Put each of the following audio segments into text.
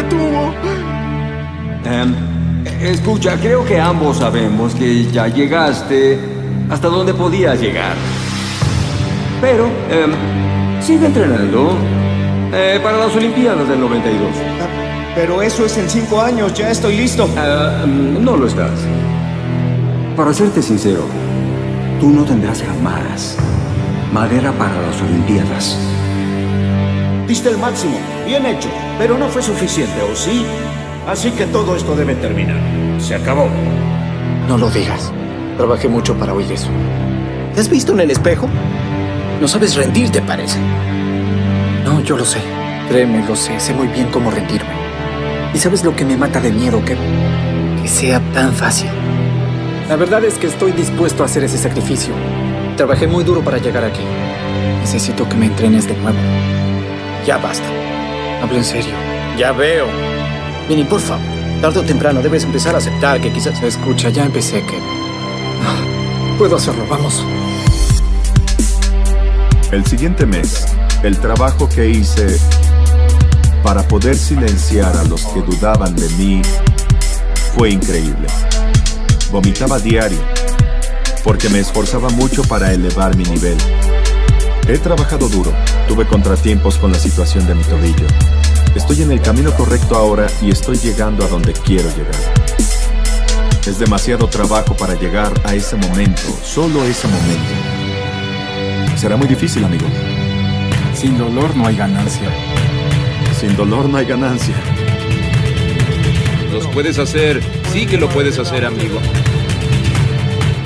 detuvo. Escucha, creo que ambos sabemos que ya llegaste hasta donde podías llegar. Pero, sigue entrenando para las Olimpiadas del 92. Pero eso es en 5 años, ya estoy listo. No lo estás. Para serte sincero, tú no tendrás jamás madera para las Olimpiadas. Diste el máximo, bien hecho, pero no fue suficiente, ¿o sí? Así que todo esto debe terminar. Se acabó. No lo digas. Trabajé mucho para oír eso. ¿Te has visto en el espejo? No sabes rendirte, parece. No, yo lo sé. Créeme, lo sé. Sé muy bien cómo rendirme. ¿Y sabes lo que me mata de miedo? Que sea tan fácil. La verdad es que estoy dispuesto a hacer ese sacrificio. Trabajé muy duro para llegar aquí. Necesito que me entrenes de nuevo. Ya basta. Hablo en serio. Ya veo. Vinny, por favor. Tarde o temprano debes empezar a aceptar que quizás... Escucha, ya empecé que... puedo hacerlo, vamos. El siguiente mes, el trabajo que hice para poder silenciar a los que dudaban de mí fue increíble. Vomitaba diario, porque me esforzaba mucho para elevar mi nivel. He trabajado duro, tuve contratiempos con la situación de mi tobillo. Estoy en el camino correcto ahora y estoy llegando a donde quiero llegar. Es demasiado trabajo para llegar a ese momento, solo ese momento. Será muy difícil, amigo. Sin dolor no hay ganancia. Sin dolor no hay ganancia. Los puedes hacer, sí que lo puedes hacer, amigo.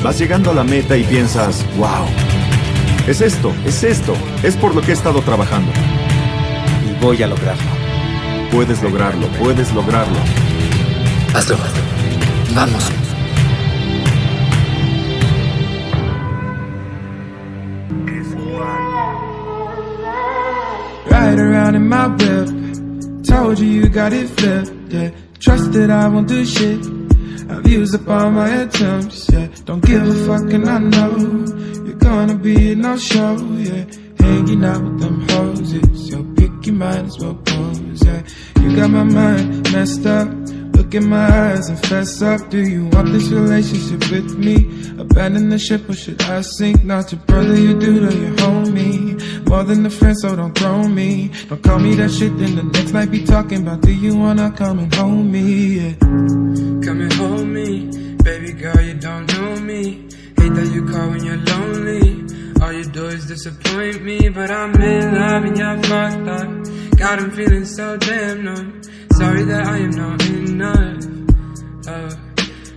Vas llegando a la meta y piensas, wow, es esto, es por lo que he estado trabajando. Y voy a lograrlo. Puedes lograrlo, puedes lograrlo. Hazlo. Vamos. Ride around in my whip. Told you you got it flipped, yeah. Trust that I won't do shit. I've used up all my attempts, yeah. Don't give a fuck and I know you're gonna be a no-show, yeah. Hanging out with them hoses, yo, pick your mind as well pose, yeah. You got my mind messed up. Look in my eyes and fess up. Do you want this relationship with me? Abandon the ship or should I sink? Not your brother, your dude or your homie. More than a friend, so don't throw me. Don't call me that shit, then the next night be talking about, do you wanna come and hold me? Yeah. Come and hold me, baby girl, you don't know me. Hate that you call when you're lonely. All you do is disappoint me, but I'm in love and you're fucked up. God, I'm feeling so damn numb. Sorry that I am not enough.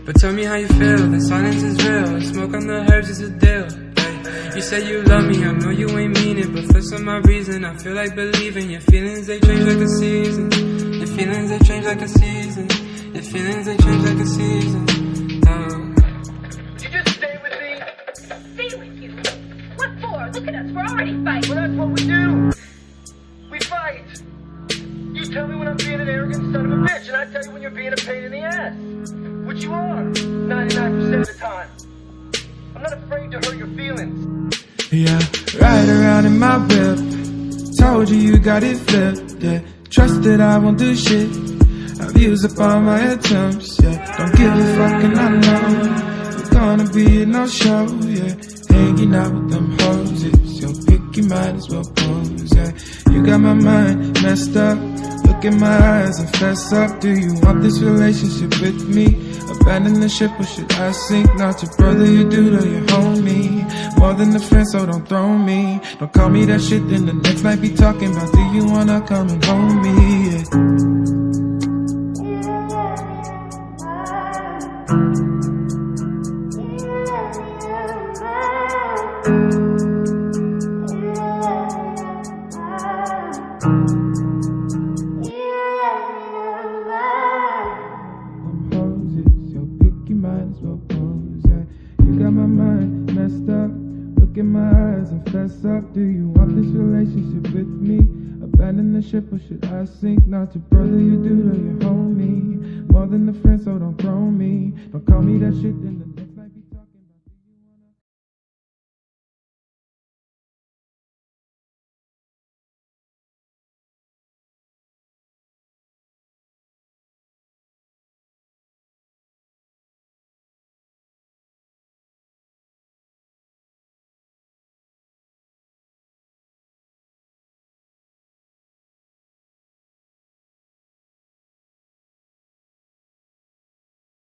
But tell me how you feel, the silence is real. Smoke on the herbs is a deal. You say you love me, I know you ain't mean it, but for some odd reason I feel like believing. Your feelings, they change like the seasons. Your feelings, they change like a season. Your feelings, they change like a season. You just stay with me. Stay with you? What for? Look at us, we're already fighting. Well, that's what we do. We fight. You tell me when I'm being an arrogant son of a bitch, and I tell you when you're being a pain in the ass. Which you are, 99% of the time. I'm not afraid to hurt your feelings. Yeah, ride around in my whip. Told you you got it flipped, yeah. Trust that I won't do shit. I've used up all my attempts, yeah. Don't give a fuck and I know you're gonna be a no-show, yeah. Hanging out with them hoses, yo, pick your mind as well pose, yeah. You got my mind messed up. Look in my eyes and fess up. Do you want this relationship with me? Abandon the ship or should I sink? Not your brother, your dude or your homie. More than a friend, so don't throw me. Don't call me that shit, then the next night be talking about, do you wanna come and hold me? Yeah. Look in my eyes and fess up. Do you want this relationship with me? Abandon the ship or should I sink? Not your brother, your dude or your homie. More than a friend, so don't throw me. Don't call me that shit in the